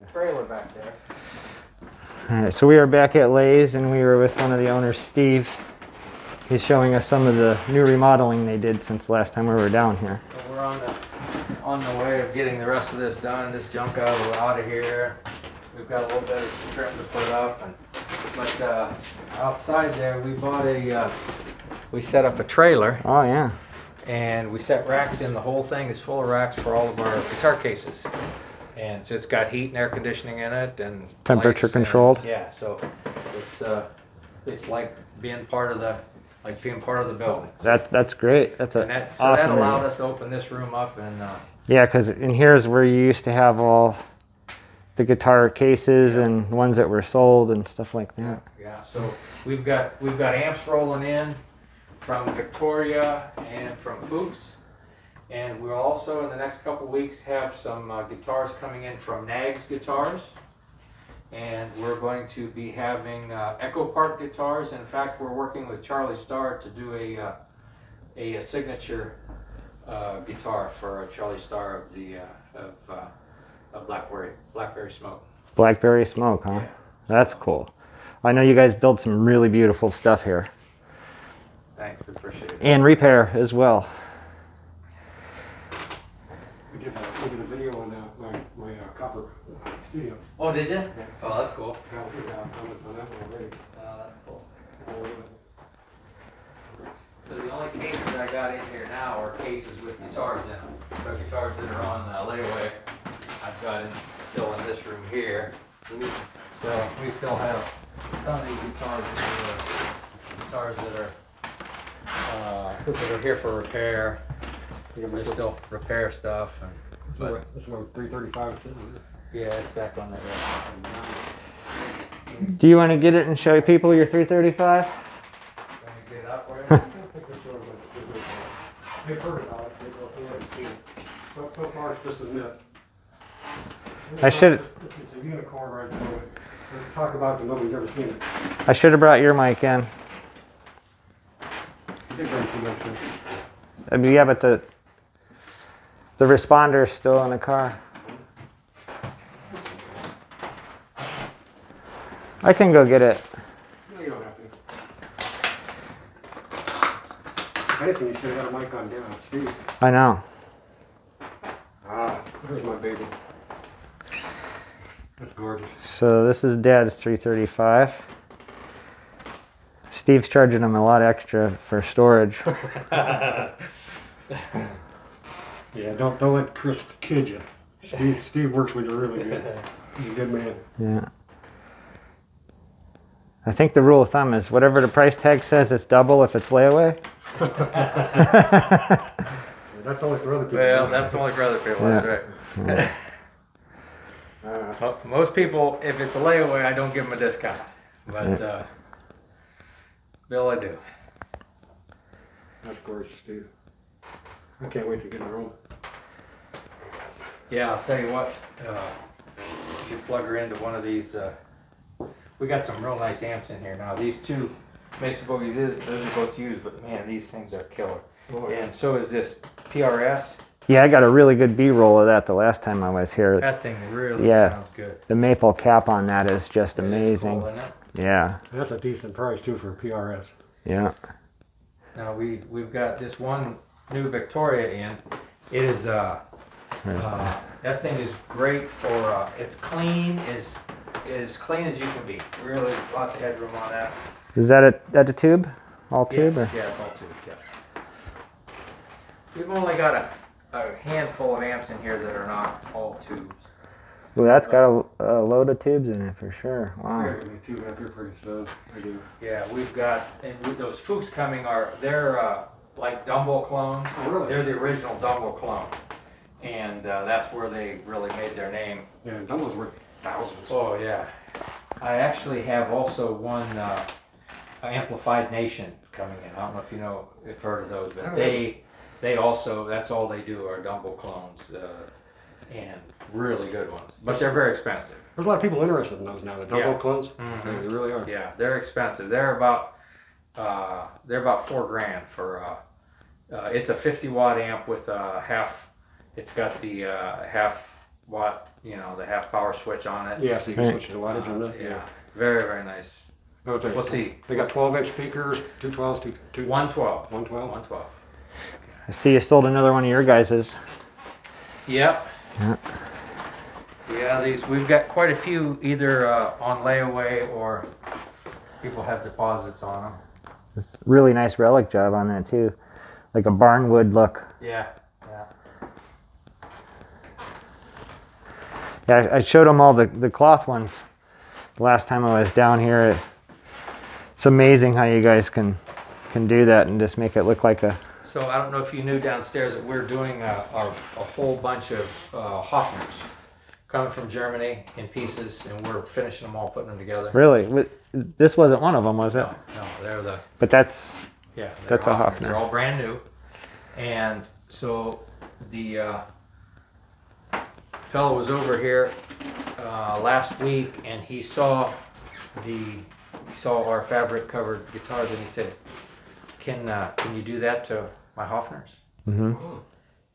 trailer back there. All right, so we are back at Lay's and we were with one of the owners, Steve. He's showing us some of the new remodeling they did since last time we were down here. So we're on the way of getting the rest of this done, this junk out of here. We've got a little bit of trim to put up, but outside there we set up a trailer. Oh yeah. And we set racks in. The whole thing is full of racks for all of our guitar cases. And so it's got heat and air conditioning in it and temperature lights controlled. Yeah, so it's like being part of the building. That's great. That's So awesome. that allowed us to open this room up and yeah, because in here is where you used to have all the guitar cases and ones that were sold and stuff like that. yeah. So we've got amps rolling in from Victoria and from Fuchs. And we'll also, in the next couple weeks, have some guitars coming in from Nags Guitars. And we're going to be having Echo Park guitars. In fact, we're working with Charlie Starr to do a signature guitar for Charlie Starr of Blackberry Smoke. Blackberry Smoke, huh? Yeah. That's cool. I know you guys build some really beautiful stuff here. Thanks, we appreciate it. And repair as well. We did a video on my copper studio. Oh, did you? Yes. Oh, that's cool. Yeah, we got comments on that one already. Oh, that's cool. So the only cases I got in here now are cases with guitars in them. So guitars that are on layaway, I've got still in this room here. So we still have a ton of these guitars in here, guitars that are here for repair. They still repair stuff. This one 335 is sitting there. Yeah, it's back on that. Do you want to get it and show people your 335? Let me get it up for you. I think this one was they've heard about it, they haven't seen it. So far it's just a myth. I should- It's a unicorn right there. We talk about it, but nobody's ever seen it. I should have brought your mic in. Big bang convention. I mean, yeah, but the responder's still in the car. I can go get it. No, you don't have to. If anything, you should have got a mic on down, Steve. I know. Ah, there's my baby. That's gorgeous. So this is Dad's 335. Steve's charging him a lot extra for storage. Yeah, don't let Chris kid you. Steve works with you really good. He's a good man. Yeah. I think the rule of thumb is whatever the price tag says, it's double if it's layaway. That's only for other people. Well, that's only for other people, Yeah. that's right. Most people, if it's a layaway, I don't give them a discount. But Bill, I do. That's gorgeous, Steve. I can't wait to get in the room. Yeah, I'll tell you what. If you plug her into one of these, we got some real nice amps in here now. These two Mesa Boogies, those are both used, but man, these things are killer. Oh, yeah. And so is this PRS. Yeah, I got a really good B-roll of that the last time I was here. That thing really Yeah. sounds good. The maple cap on that is just It is amazing. cool, isn't it? Yeah, That's a decent price too for a PRS. yeah. Now we've got this one new Victoria in. It is that thing is great for it's clean, as clean as you can be. Really lots of headroom on that. Is that a tube? All tube? Yes, Or? yeah, it's all tube, yeah. We've only got a handful of amps in here that are not all tubes. Well, that's got a load of tubes in it for sure. Wow. Yeah, give me two back here pretty soon. I do. Yeah, we've got, and with those Fuchs coming they're like Dumble clones. Oh, really? They're the original Dumble clone. And that's where they really made their name. Yeah, and Dumbo's worth thousands. Oh yeah. I actually have also one Amplified Nation coming in. I don't know if you've heard of those, but they also, that's all they do are Dumble clones, and really good ones. But they're very expensive. There's a lot of people interested in those now, the Dumbo Yeah. clones. Mhm. They really are. Yeah, they're expensive. They're about $4,000 for it's a 50 watt amp with a half. It's got the half watt the half power switch on it. Yeah, so you can switch the wattage on that. Yeah, very, very nice. Okay. We'll see. They got 12-inch speakers, 212s, 112. 112. 112. I see you sold another one of your guys's. Yep. Yeah. Yeah, we've got quite a few either on layaway or people have deposits on them. It's a really nice relic job on that too. Like a barnwood look. Yeah, yeah. Yeah, I showed them all the cloth ones the last time I was down here. It's amazing how you guys can do that and just make it look like a... So I don't know if you knew downstairs that we're doing a whole bunch of Hofners coming from Germany in pieces, and we're finishing them all, putting them together. Really? This wasn't one of them, was it? No, they're the... But that's... Yeah, that's a Hofner. Hofner. They're all brand new. And so the fellow was over here last week, and he saw our fabric covered guitars, and he said, can you do that to my Hofners? Mm-hmm.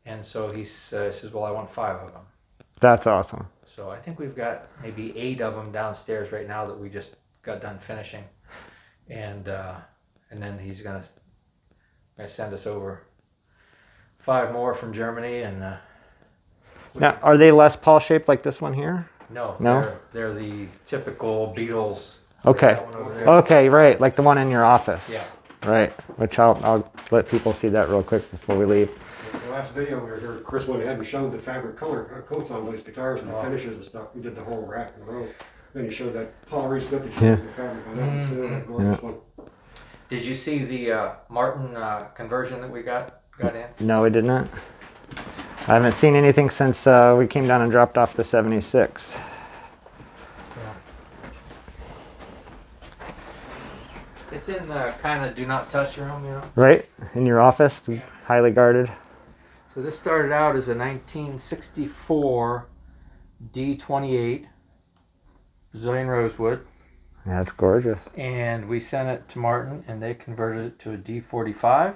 And so he says, well, I want 5 of them. That's awesome. So I think we've got maybe 8 of them downstairs right now that we just got done finishing, and then he's gonna send us over 5 more from Germany, and Now, are they Les Paul shaped like this one here? no, No? they're the typical Beatles. Okay. That one over there. Okay, right, like the one in your office. Yeah. Right, which I'll let people see that real quick before we leave. The last video we were here, Chris went ahead and showed the fabric color coats on those guitars and the finishes and stuff. We did the whole rack in a row. Then he showed that Paul Reese stuff. He showed the fabric on that one too. That gorgeous one. Did you see the Martin conversion that we got in? No, we did not. I haven't seen anything since we came down and dropped off the 76. It's in the kind of do not touch room, Right? In your office, highly guarded. So this started out as a 1964 D28 Brazilian rosewood, Yeah, it's gorgeous. and we sent it to Martin, and they converted it to a D45.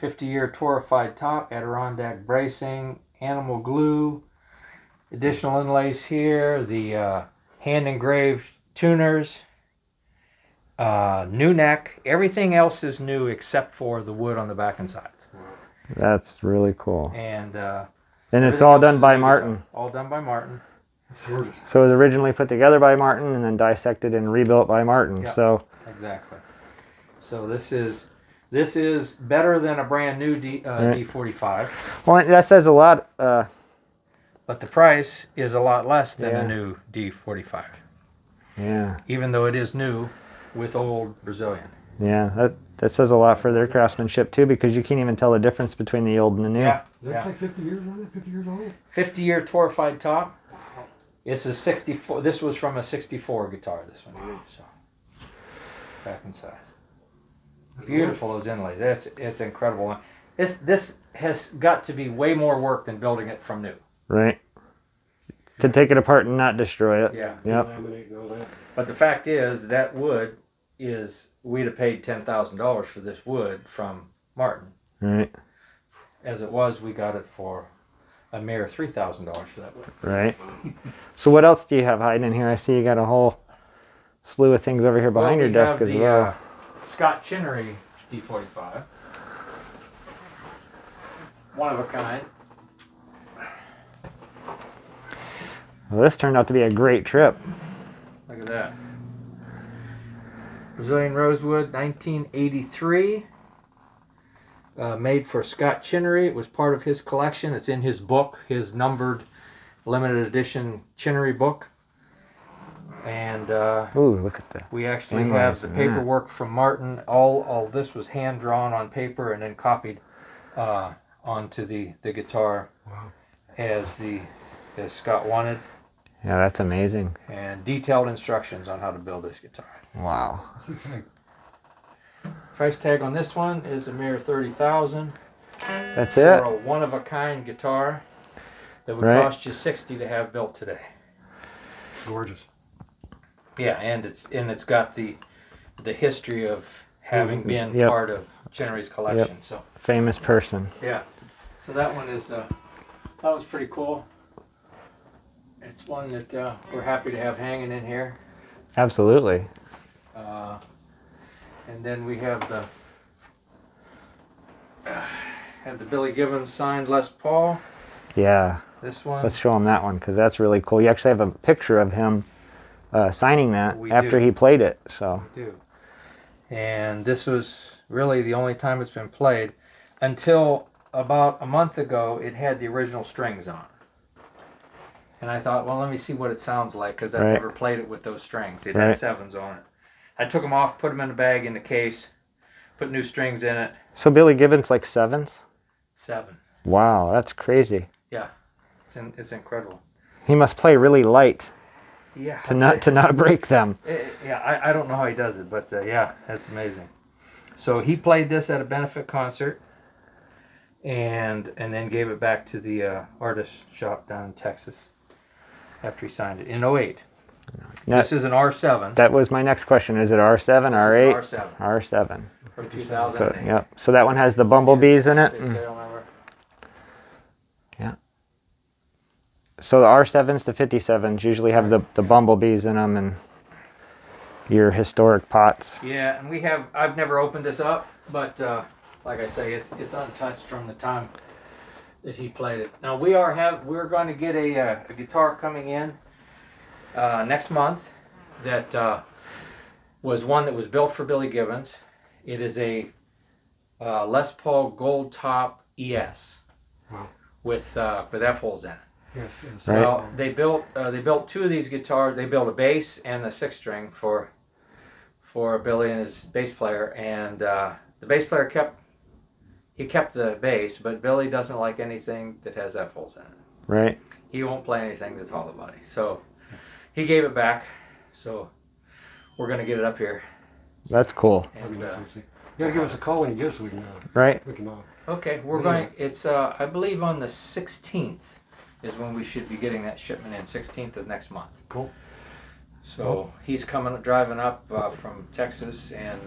50-year torrefied top, Adirondack bracing, animal glue, additional inlays here, the hand engraved tuners, new neck. Everything else is new except for the wood on the back and sides. That's really cool. And And it's all done by Martin. All done by Martin. Gorgeous. So it was originally put together by Martin and then dissected and rebuilt by Martin. Yep. So Exactly. So this is better than a brand new D45, well, that says a lot. but the price is a lot less than Yeah. a new D45, Yeah, even though it is new with old Brazilian. yeah. That says a lot for their craftsmanship too, because you can't even tell the difference between the old and the new. That's like 50 years on it? 50 years old? 50-year torrefied top. This is 64. This was from a 64 guitar. This one, so back inside. Beautiful those inlays. It's incredible. This has got to be way more work than building it from new. Right. To take it apart and not destroy it. Yeah. Yep. Laminate and all that. But the fact is that wood is we'd have paid $10,000 for this wood from Martin. Right. As it was, we got it for a mere $3,000 for that wood. Right. So what else do you have hiding in here? I see you got a whole slew of things over here behind your we desk have as the, well. Scott Chinnery D45. One of a kind. Well, this turned out to be a great trip. Look at that. Brazilian rosewood, 1983. Made for Scott Chinnery. It was part of his collection. It's in his book, his numbered limited edition Chinnery book. And Ooh, look at that. we actually Inlays have the and paperwork from Martin. All this was hand drawn on paper and then copied onto the guitar as Scott wanted, Yeah, that's amazing. and detailed instructions on how to build this guitar. Wow. Price tag on this one is a mere $30,000 That's for it? a one-of-a-kind guitar that would Right. cost you $60 to have built today. Gorgeous. Yeah, and it's got the history of having been Yep. part of Chinnery's collection. So Famous person. yeah, so that one is that was pretty cool. it's one that we're happy to have hanging in here. Absolutely. And then we have the Billy Gibbons signed Les Paul. Yeah. This one. Let's show him that one because that's really cool. You actually have a picture of him signing that We after do. he played it. So. We do. And this was really the only time it's been played until about a month ago. It had the original strings on. And I thought, well, let me see what it sounds like because I've Right. never played it with those strings. It Right. had sevens on it. I took them off, put them in the bag in the case, put new strings in it. So Billy Gibbons like sevens? 7. Wow, that's crazy. Yeah, it's incredible. He must play really light Yeah. to not break them. I don't know how he does it, but yeah, that's amazing. So he played this at a benefit concert, and then gave it back to the artist shop down in Texas after he signed it in 08. Now, This is an R7 that was my next question. Is it R7, R8? This is R7 R7. from So 2008. yep. So that one has the bumblebees in it. Yeah. So the R7s to 57s usually have the bumblebees in them and your historic pots. Yeah, and I've never opened this up, but like I say, it's untouched from the time that he played it. Now we're going to get a guitar coming in next month that was one that was built for Billy Gibbons. It is a Les Paul Gold Top ES. Wow. with F-holes in it. Yes. Right. Well, they built 2 of these guitars. They built a bass and a 6-string for Billy and his bass player, and the bass player kept the bass, but Billy doesn't like anything that has F-holes in it. Right. He won't play anything that's hollow body. So he gave it back. So we're gonna get it up here. That's cool. That'd be And, nice one to see. You gotta give us a call when you get it so we can. Right. We can. okay, we're Yeah. going. It's I believe on the 16th is when we should be getting that shipment in. 16th of next month. Cool. So he's driving up from Texas, and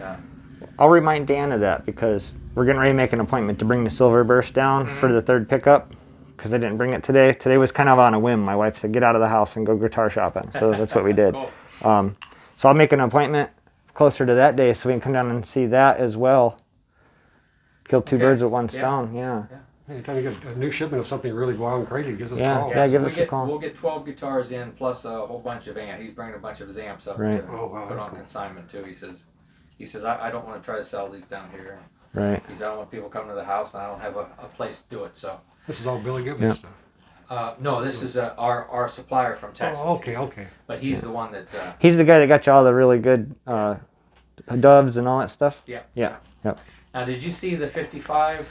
I'll remind Dan of that because we're getting ready to make an appointment to bring the Silver Burst down for the 3rd pickup because I didn't bring it today. Today was kind of on a whim. My wife said, get out of the house and go guitar shopping. So that's what we did. Cool. So I'll make an appointment closer to that day so we can come down and see that as well. Kill 2 birds with 1 stone. Yeah. Anytime you get a new shipment of something really wild and crazy, give us Yeah. a call. Yeah, so give us a call. We'll get 12 guitars in plus a whole bunch of amps. He's bringing a bunch of his amps up Right. to Oh, wow, put that's on cool. consignment too. He says I don't want to try to sell these down here. Right. He says I don't want people coming to the house and I don't have a place to do it. So This is all Billy Gibbons Yeah. stuff. no, this is our supplier from Texas. Oh, okay. But he's the one that He's the guy that got you all the really good doves and all that stuff? yeah. Yeah. Yep. Now did you see the 55?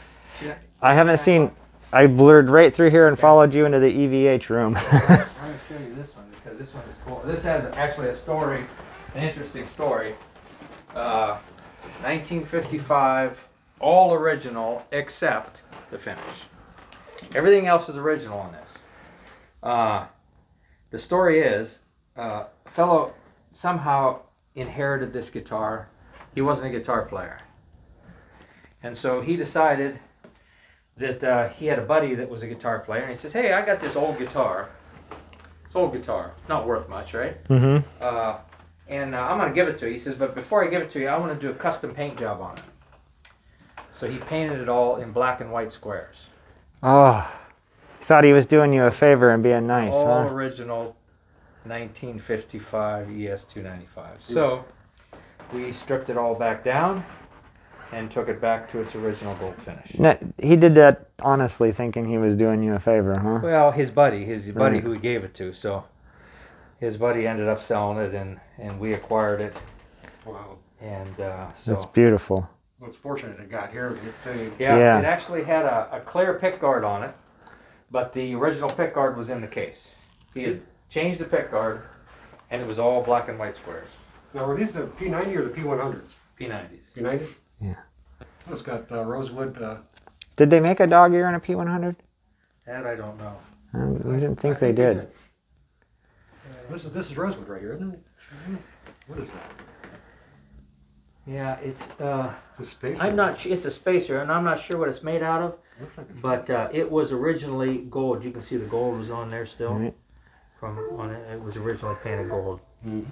I haven't seen. I blurred right through here and followed you into the EVH room. I'm going to show you this one because this one is cool. This has actually a story, an interesting story. 1955, all original except the finish. Everything else is original on this. The story is, a fellow somehow inherited this guitar. He wasn't a guitar player. And so he decided that he had a buddy that was a guitar player, and he says, hey, I got this old guitar. It's old guitar, not worth much, right? Mm-hmm. And I'm going to give it to you. He says, but before I give it to you, I want to do a custom paint job on it. So he painted it all in black and white squares. Oh, he thought he was doing you a favor and being nice, All huh? original 1955 ES-295. So we stripped it all back down and took it back to its original gold finish. Now, he did that honestly thinking he was doing you a favor, huh? Well, his buddy Right. who he gave it to. So his buddy ended up selling it, and we acquired it. Wow. And That's so beautiful. Well, it's fortunate it got here. It's saved. Yeah. it actually had a clear pick guard on it, but the original pick guard was in the case. He has changed the pick guard, and it was all black and white squares. Now, were these the P90 or the P100s? P90s. P90s? Yeah. It's got rosewood. Did they make a dog ear in a P100? That I don't know. We didn't think I they did. This is rosewood right here, isn't it? What is that? Yeah, it's It's a space. it's a spacer, and I'm not sure what it's made out of, Looks like it's but it was originally gold. You can see the gold was on there still Right. from on it. It was originally painted gold. Mm.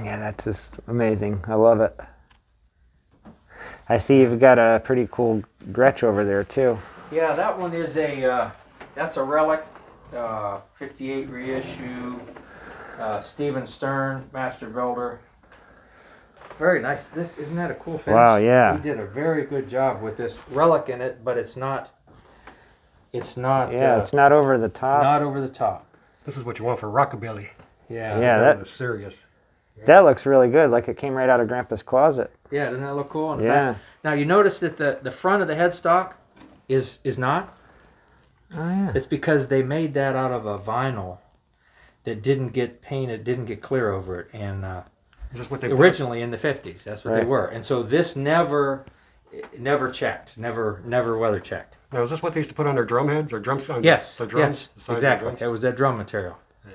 Yeah, that's just amazing. I love it. I see you've got a pretty cool Gretsch over there too. Yeah, that one is that's a relic, 58 reissue, Stephen Stern, master builder. Very nice. Isn't that a cool finish? Wow, yeah. He did a very good job with this relic in it, but it's not. Yeah, it's not over the top. Not over the top. This is what you want for rockabilly. Yeah. Yeah, That that is serious. that looks really good. Like it came right out of Grandpa's closet. Yeah, doesn't that look cool? In the Yeah. back? Now you notice that the front of the headstock is not. Oh yeah. It's because they made that out of a vinyl that didn't get painted, didn't get clear over it, and Is this what they originally in the 50s, that's what they Right. were. And so this never checked, never weather checked. Now, is this what they used to put on their drum heads or drums? On Yes, the drums? yes, The sides of the exactly. drums? It was that drum material. Yeah.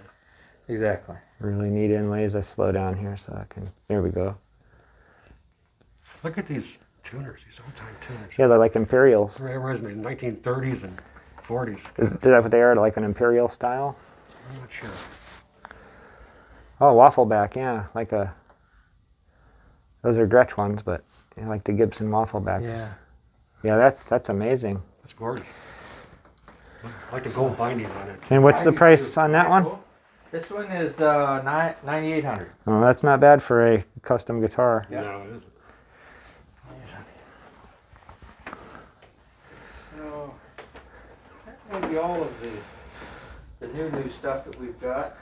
Exactly. Really neat inlays. I slow down here so I can. There we go. Look at these tuners, these old-time tuners. Yeah, they're like Imperials. It reminds me of 1930s and 40s. Is that what they are? Like an Imperial style? I'm not sure. Oh, waffle back. Yeah, like a. Those are Gretsch ones, but yeah, like the Gibson waffle backs. Yeah. Yeah, that's amazing. That's gorgeous. I like the gold binding on it. And what's I the do price too. on that one? Cool. This one is $9,800. Oh, that's not bad for a custom guitar. Yeah. No, it isn't. So that may be all of the new stuff that we've got.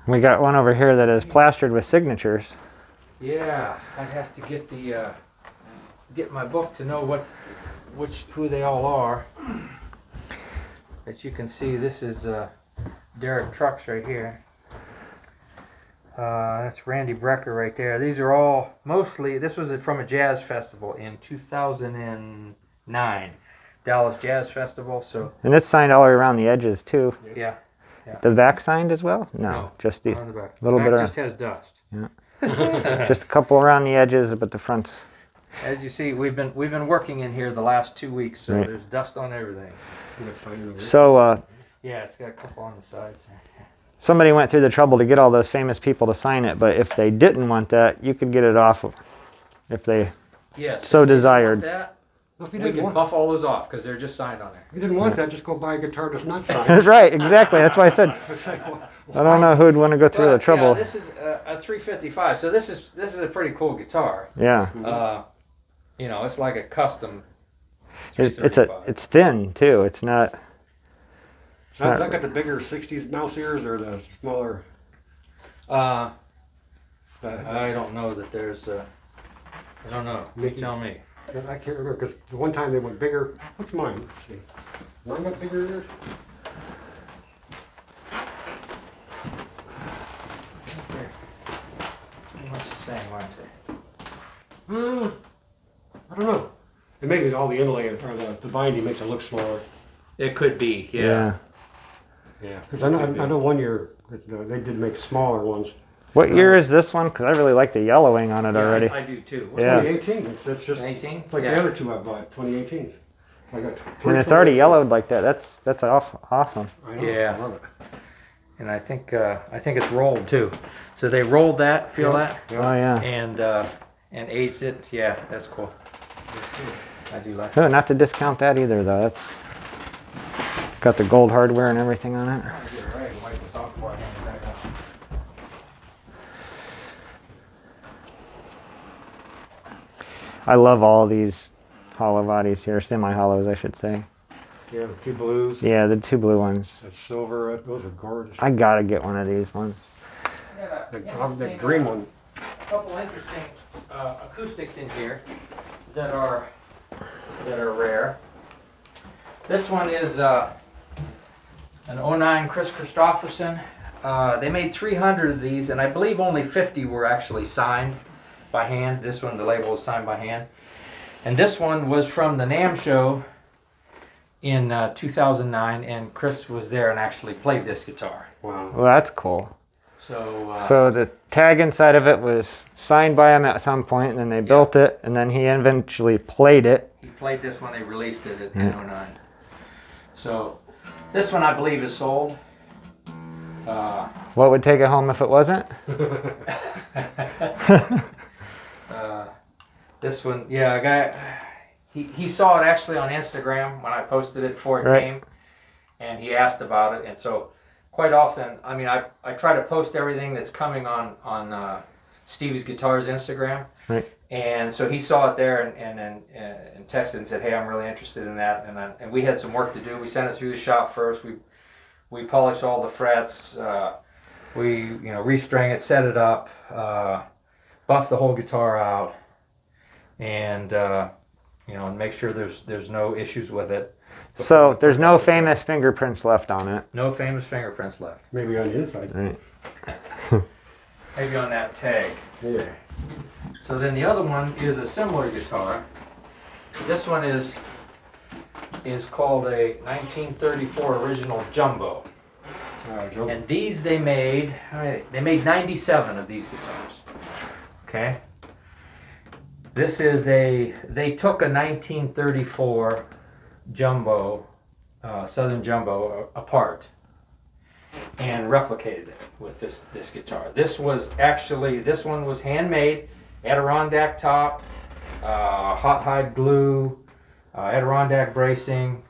We got one over here that is plastered with signatures. Yeah, I'd have to get my book to know who they all are. As you can see, this is Derek Trucks right here. That's Randy Brecker right there. These are all mostly. This was from a jazz festival in 2009, Dallas Jazz Festival. So And it's signed all around the edges too. yeah, The back signed as well? No, No. just these. on the back. Little the bit back of- just has dust. Just a couple around the edges, but the front's. As you see, we've been working in here the last 2 weeks, so Right. there's dust on everything. You got sign over there. So Yeah, it's got a couple on the sides. somebody went through the trouble to get all those famous people to sign it, but if they didn't want that, you could get it off if they. Yes. So if you desired. want that, Well, if you we didn't, can want, buff all those off because they're just signed on there. if you didn't want that, just go buy a guitar that's not signed. Right, exactly. That's why I said It's like, well, I don't know who'd want to go through the But, trouble. Yeah, this is a 355, so this is a pretty cool guitar. Yeah, It's like a custom. it's 335. it's thin too. It's not. Has that got the bigger 60s mouse ears or the smaller? I I don't know that there's. I don't know. You tell me. can't remember because the one time they went bigger. What's mine? Let's see. Mine got bigger ears? Much the same, aren't they? I don't know. And maybe all the inlay or the binding makes it look smaller. It could be. Yeah. Yeah. Because I know one year that, they did make smaller ones. What year is this one? Because I really like the yellowing on it already. I do too. Yeah. 2018. It's just 18. it's like the other two I bought. 2018s. I got And it's already yellowed like that. That's awesome. I know. Yeah. I love it. And I think it's rolled too. So they rolled that. Feel that? Yeah. Oh yeah. And aged it. Yeah, that's cool. I do like. Oh, not to discount that either though. That's got the gold hardware and everything on it. You're right. Wipe this off before I hang it back up. I love all these hollow bodies here, semi-hollows, I should say. Yeah, the two blues. Yeah, the two blue ones. That silver. Those are gorgeous. I gotta get one of these ones. The green one. A couple interesting acoustics in here that are rare. This one is an 09 Chris Christopherson. They made 300 of these, and I believe only 50 were actually signed by hand. This one, the label was signed by hand. And this one was from the NAMM show in 2009, and Chris was there and actually played this guitar. Wow. Well, that's cool. So, So the tag inside of it was signed by him at some point, and then they built it, and then he eventually played it. he played this when they released it in 09. So This one I believe is sold. What would take it home if it wasn't? This one, yeah, a guy, he saw it actually on Instagram when I posted it before it Right. came, and he asked about it. And so quite often, I mean, I try to post everything that's coming on Stevie's Guitars Instagram. Right. And so he saw it there and texted and said, "Hey, I'm really interested in that." And we had some work to do. We sent it through the shop first. We polished all the frets. We restring it, set it up, buff the whole guitar out, and and make sure there's no issues with it. So there's no famous fingerprints left on it. No famous fingerprints left. Maybe on the inside. Right. Maybe on that tag. Yeah. So then the other one is a similar guitar. This one is called a 1934 original jumbo. Joe. And these they made 97 of these guitars. Okay. This is they took a 1934 jumbo, Southern Jumbo apart and replicated it with this guitar. This one was handmade, Adirondack top, hot hide glue, Adirondack bracing.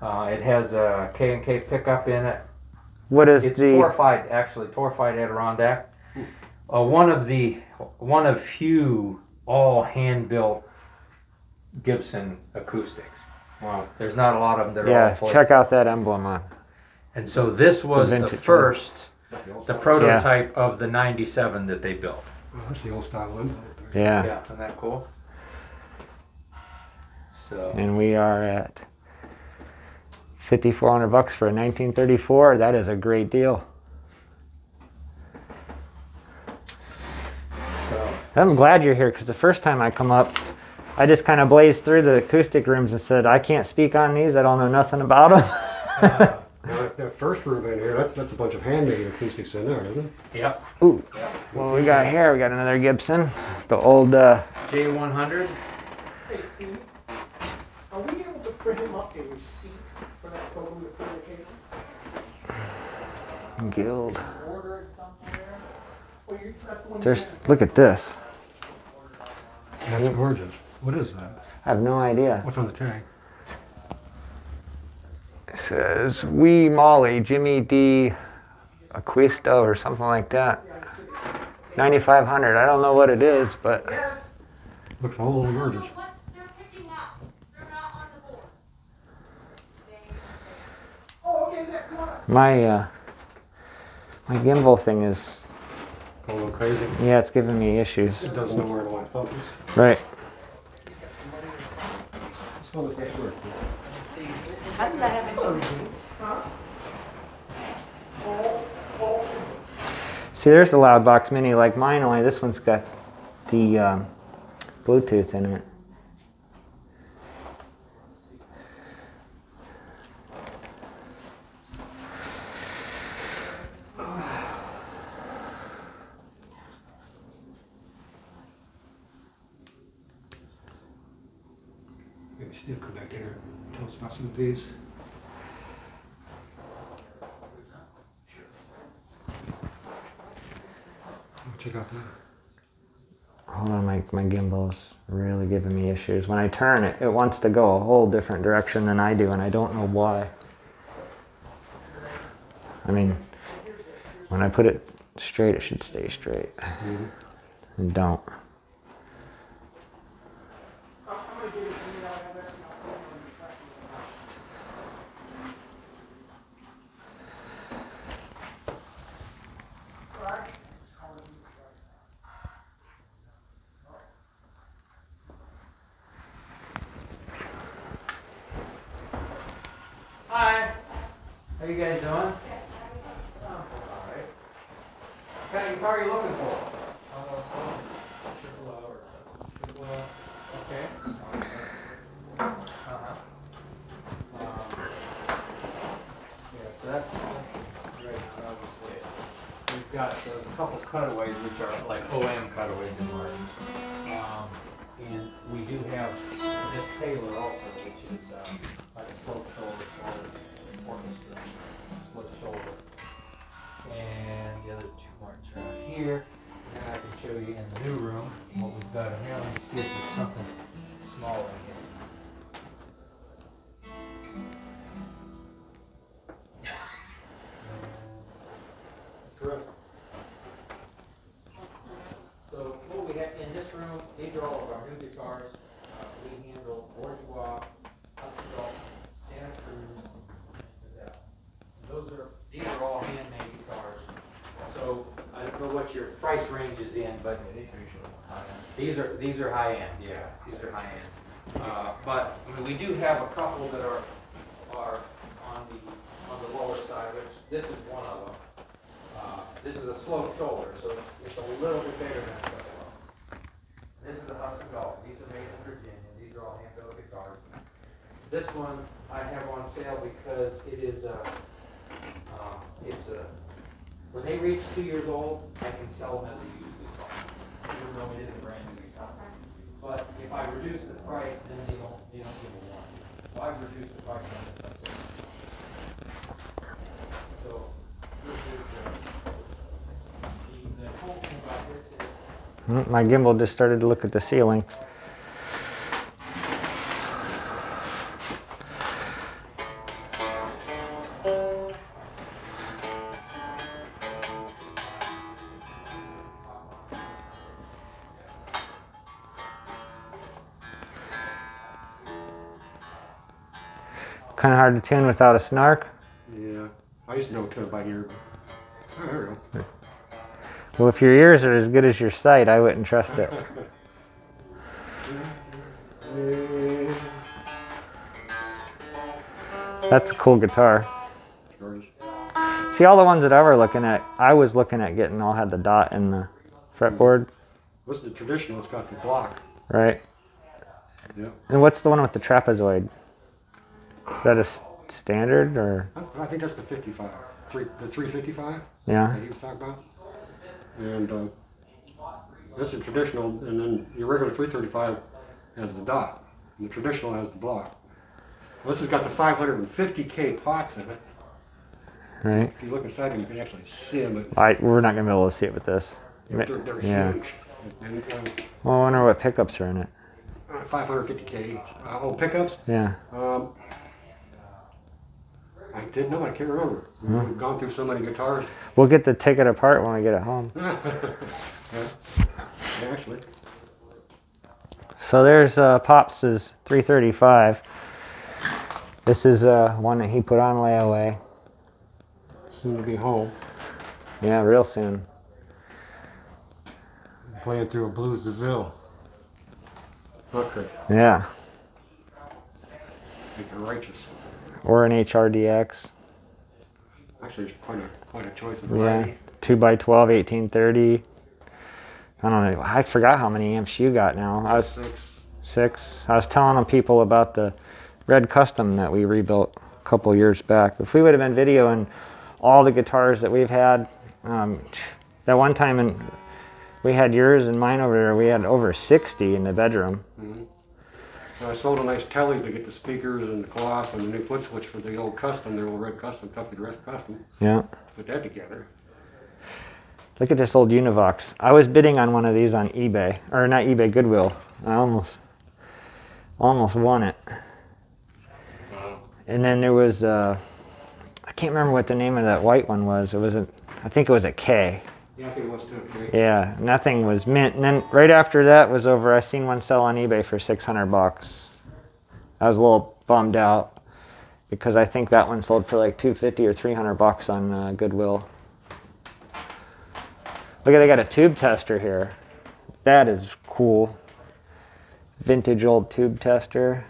It has a K&K pickup in it. What is It's the torrefied Adirondack. One of few all hand-built Gibson acoustics. Wow. There's not a lot of them that are all full. check out that emblem on. And so this was the vintage first, The the prototype of the 97 that they built. Oh, that's the old style one. Yeah. Yeah, isn't that cool? So And we are at $5,400 for a 1934. That is a great deal. I'm glad you're here because the first time I come up, I just kind of blazed through the acoustic rooms and said, I can't speak on these. I don't know nothing about them. Now, that first room in here, that's a bunch of handmade acoustics in there, isn't it? Yep. Ooh. What we got here? We got another Gibson. The old, J100. Hey Steve, are we able to print him up a receipt for that photo we put in the case? Guild. Order it somewhere? Well, that's the one There's, look at this. That's gorgeous. What is that? I have no idea. What's on the tag? It says, Wee Molly, Jimmy D. Aquisto or something like that. 9,500. I don't know what it is, but Looks all gorgeous. What they're picking up, they're not on the board. Oh, okay, yeah, come on. my gimbal thing is, Go a little crazy. yeah, it's giving me issues. It doesn't know where to want to focus. Right. Let's focus next word. See, there's a loud box mini like mine, only this one's got the Bluetooth in it. Maybe Steve come back in here and tell us about some of these. Check out that. Hold on, my gimbal's really giving me issues. When I turn it, it wants to go a whole different direction than I do, and I don't know why. I mean, when I put it straight, it should stay straight. And don't. Hi. How you guys doing? Oh, all right. What kind of guitar are you looking for? Triple L. Okay. Yeah, so that's right now, obviously. We've got those couple cutaways, which are like OM cutaways in margins. And we do have this Taylor also, which is like a slope shoulder supporting the split the shoulder. And the other two marks are out here. And I can show you in the new room what we've got in here. Let me see if there's something small in here. Correct. So what we have in this room, these are all of our new guitars. We handle Bourgeois, Husky, Santa Cruz, and these are all handmade guitars. So I don't know what your price range is in, but these are high end. Yeah, these are high end. But I mean, we do have a couple that are on the lower side. Which this is one of them. This is a slope shoulder, so it's a little bit bigger than a slope. This is a Husky Golf. These are made in Virginia. These are all hand-built guitars. This one I have on sale because it is when they reach 2 years old, I can sell them as a used guitar, even though it is a brand new guitar. But if I reduce the price, then they don't give a warranty. So I've reduced the price on this. So this is the whole thing about this is. My gimbal just started to look at the ceiling. Kind of hard to tune without a snark. Yeah. I used to know tune by ear. Oh, there we go. Well, if your ears are as good as your sight, I wouldn't trust it. That's a cool guitar. See, all the ones that I was looking at getting all had the dot in the fretboard, This is the traditional. It's got the block. right? Yeah. And what's the one with the trapezoid? Is that a standard or? I think that's the 55. The 355 Yeah. that he was talking about. And this is traditional, and then your regular 335 has the dot, and the traditional has the block. Well, this has got the 550K pots in it. Right. If you look inside them, you can actually see them. We're not gonna be able to see it with this. They're Yeah. huge. And, Well, I wonder what pickups are in it. 550K. Pickups? Yeah. I didn't know. I can't remember. We've gone through so many guitars. We'll get to take it apart when we get it home. Yeah, actually. So there's Pops's 335. This is one that he put on layaway. Soon to be home. Yeah, real soon. Playing through a Blues DeVille. Huh, Chris? Yeah. Make it righteous. Or an HRDX. Actually, there's quite a choice of Yeah. variety. 2x12, 1830. I don't know. I forgot how many amps you got now. I was 6. I was telling people about the red custom that we rebuilt a couple years back. If we would have been videoing all the guitars that we've had, that one time we had yours and mine over there, we had over 60 in the bedroom. Mm-hmm. I sold a nice telly to get the speakers and the cloth and the new foot switch for the old custom, the old red custom, Tuffy Dress custom. Yeah. Put that together. Look at this old Univox. I was bidding on one of these on eBay, or not eBay, Goodwill. I almost won it. And then there was, I can't remember what the name of that white one was. I think it was a K. Yeah, I think it was too. Okay. Yeah, nothing was mint. And then right after that was over, I seen one sell on eBay for $600. I was a little bummed out because I think that one sold for like $250 or $300 on Goodwill. Look at, they got a tube tester here. That is cool. Vintage old tube tester.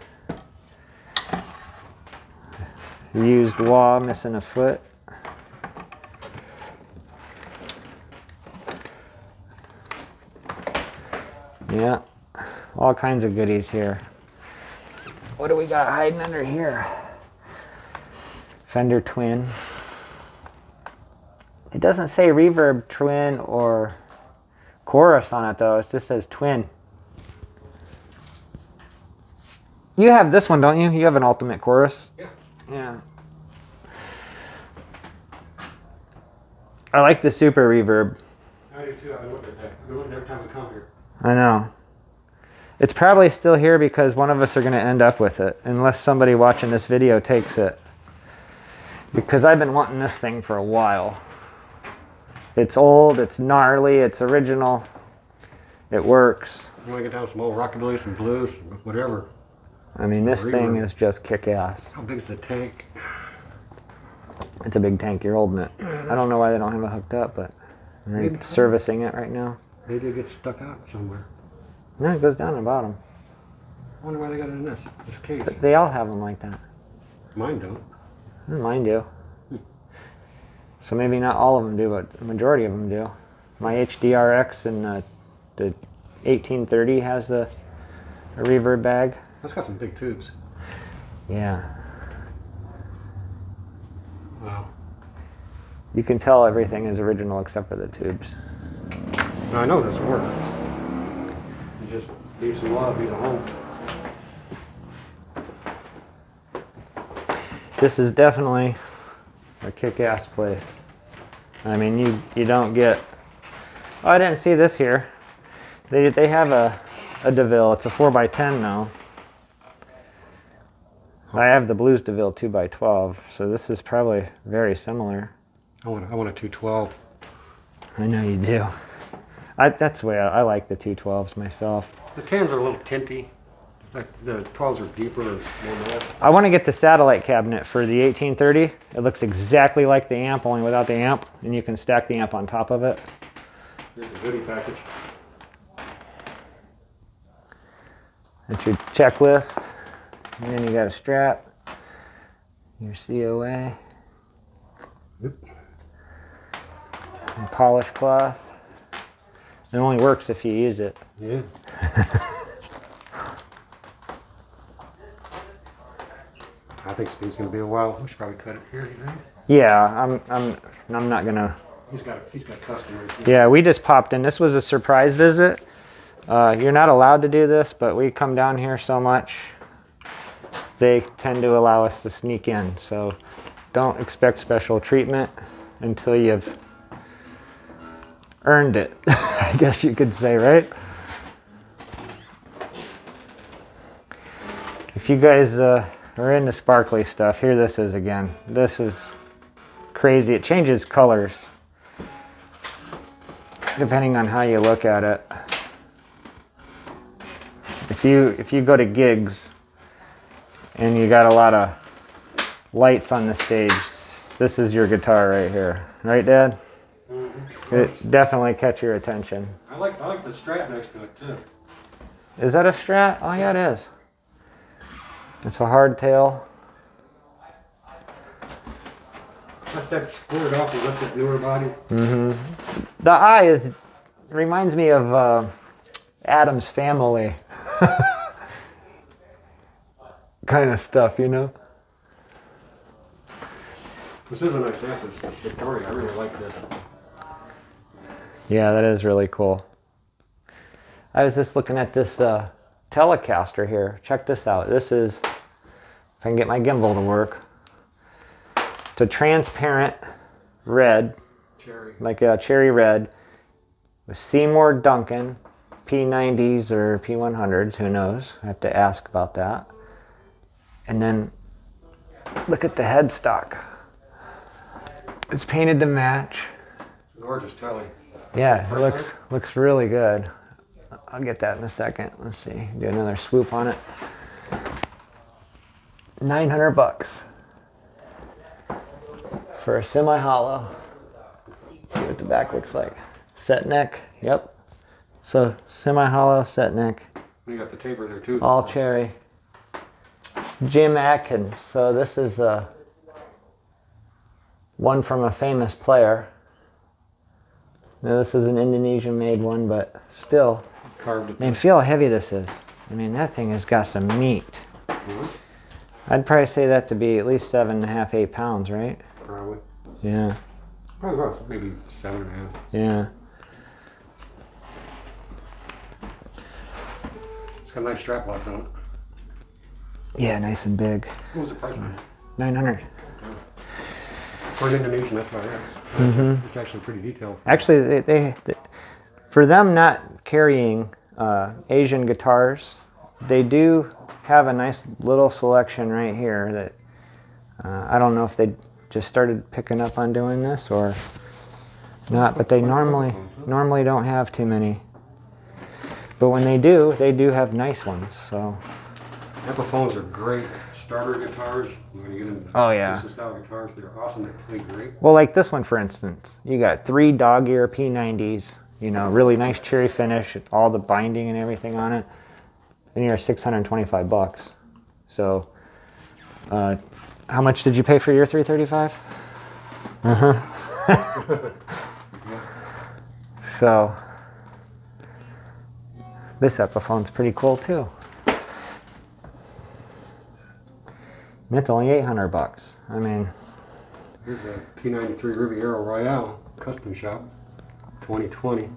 Used wah, missing a foot. Yeah, all kinds of goodies here. What do we got hiding under here? Fender Twin. It doesn't say reverb twin or chorus on it though, it just says twin. You have this one, don't you? You have an ultimate chorus? Yeah. Yeah. I like the super reverb. I do too. I look at that. I look every time we come here. I know. It's probably still here because one of us are going to end up with it, unless somebody watching this video takes it. Because I've been wanting this thing for a while. It's old, it's gnarly, it's original. It works. You want to get down some old rockabilly, some blues, whatever. I mean, this thing Reverb. is just kick-ass. How big is the tank? It's a big tank, you're holding it. I don't know why they don't have it hooked up, but they're Maybe. servicing it right now. Maybe it gets stuck out somewhere. No, it goes down the bottom. I wonder why they got it in this case. They all have them like that. Mine don't. Mine do. So maybe not all of them do, but the majority of them do. My HDRX and the 1830 has a reverb bag. That's got some big tubes. Yeah. Wow. You can tell everything is original except for the tubes. Now I know this works. It just needs some love, needs a home. This is definitely a kick-ass place. I mean, you don't get... Oh, I didn't see this here. They have a DeVille. It's a 4x10 now. I have the Blues DeVille 2x12, so this is probably very similar. I want a 212. I know you do. That's the way I like the 212s myself. The 10s are a little tinty. Like the 12s are deeper and more matte. I want to get the satellite cabinet for the 1830. It looks exactly like the amp, only without the amp, and you can stack the amp on top of it. Here's the goodie package. That's your checklist. And then you got a strap, your COA, Yep. and polish cloth. It only works if you use it. Yeah. I think Steve's gonna be a while. We should probably cut it here, you think? Yeah, I'm not gonna. He's got customers. Yeah, we just popped in. This was a surprise visit. You're not allowed to do this, but we come down here so much. They tend to allow us to sneak in, so don't expect special treatment until you've earned it, I guess you could say, right? If you guys are into sparkly stuff, here this is again. This is crazy. It changes colors depending on how you look at it. If you go to gigs and you got a lot of lights on the stage, this is your guitar right here. Right, Dad? Mm-hmm. It definitely catch your attention. I like the strap next to it too. Is that a Strat? Oh yeah, it is. It's a hardtail. That's that squared off and left that newer body. Mm-hmm. The eye reminds me of Adam's Family. Kind of stuff, you know? This is a nice amp. This Victoria. I really like this. Yeah, that is really cool. I was just looking at this Telecaster here. Check this out. This is, if I can get my gimbal to work, it's a transparent red, Cherry. like a cherry red, with Seymour Duncan P90s or P100s, who knows? I have to ask about that. And then look at the headstock. It's painted to match. Gorgeous telly. Yeah, it Price looks really good. I'll get that in a second. Let's see. Do another swoop on it. $900 for a semi-hollow. Let's see what the back looks like. Set neck. Yep. So semi-hollow set neck. You got the taper there too. All cherry. Jim Atkins. So this is one from a famous player. Now this is an Indonesian-made one, but still. Carved it. Man, feel how heavy this is. I mean, that thing has got some meat. Mhm. I'd probably say that to be at least 7.5, 8 pounds, right? Probably. Yeah, Probably about maybe 7.5. yeah. It's got nice strap locks on it. Yeah, nice and big. What was the price on it? 900. For an Indonesian, that's about it. Mhm. It's actually pretty detailed. Actually, they for them not carrying Asian guitars, they do have a nice little selection right here that I don't know if they just started picking up on doing this or not, but they normally don't have too many. But when they do have nice ones. So. Epiphones are great starter guitars. When you get into Oh, yeah. acoustic style guitars, they're awesome. They play great. Well, like this one, for instance, you got 3 dog ear P90s, you know, really nice cherry finish, all the binding and everything on it, and you're $625. So, how much did you pay for your 335? So, this Epiphone's pretty cool too. And it's only $800. I mean, Here's a P93 Riviera Royale custom shop, 2020.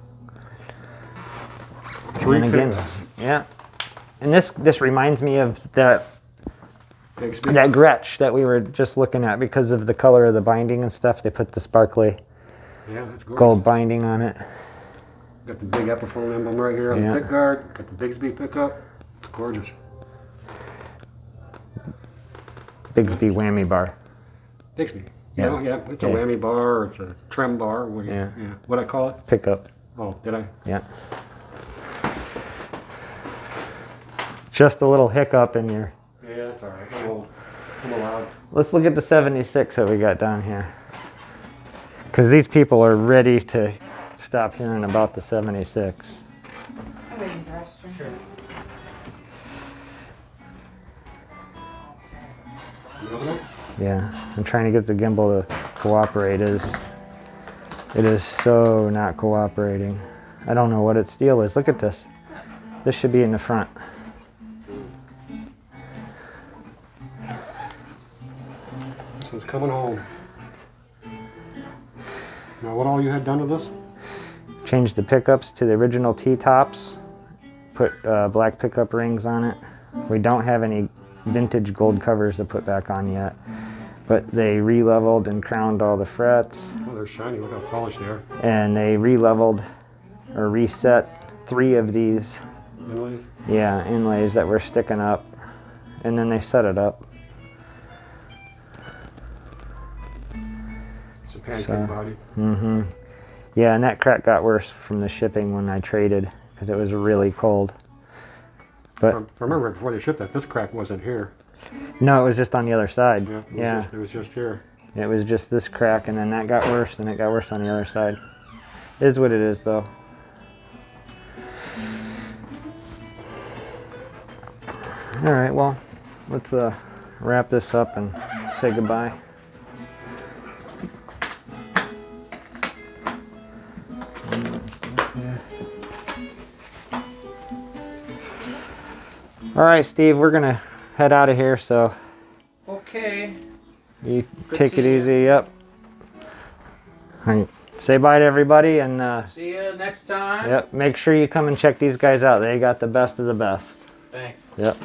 and again, yeah. And this reminds me of that Gretsch that we were just looking at because of the color of the binding and stuff. They put the sparkly Yeah, that's gorgeous. gold binding on it. Got the big Epiphone emblem right here on Yeah. the pick guard. Got the Bigsby pickup. It's gorgeous. Bigsby whammy bar. Bigsby. Yeah. Yeah, it's a Yeah. whammy bar or it's a trem bar. Yeah. What I call it? Pickup. Oh, did I? Yeah. Just a little hiccup in your. Yeah, that's all right. I'm allowed. Let's look at the 76 that we got down here. Because these people are ready to stop hearing about the 76. You open it? Yeah, I'm trying to get the gimbal to cooperate. It is so not cooperating. I don't know what its deal is. Look at this. This should be in the front. This one's coming home. Now, what all you had done to this? Changed the pickups to the original T-tops. Put black pickup rings on it. We don't have any vintage gold covers to put back on yet. But they re-leveled and crowned all the frets. Oh, they're shiny. Look how polished they are. And they re-leveled or reset 3 of these Inlays. inlays that were sticking up. And then they set it up. It's a pancake So- body. Mm-hmm. Yeah, and that crack got worse from the shipping when I traded because it was really cold. But I remember before they shipped that, this crack wasn't here. no, it was just on the other side. Yeah, it was just here. It was just this crack, and then that got worse, and it got worse on the other side. It is what it is, though. All right, well, let's wrap this up and say goodbye. All right, Steve, we're gonna head out of here, so Okay. you Good take it seeing you. easy. Yep. All right, say bye to everybody, and See you next time. yep, make sure you come and check these guys out. They got the best of the best. Thanks. Yep.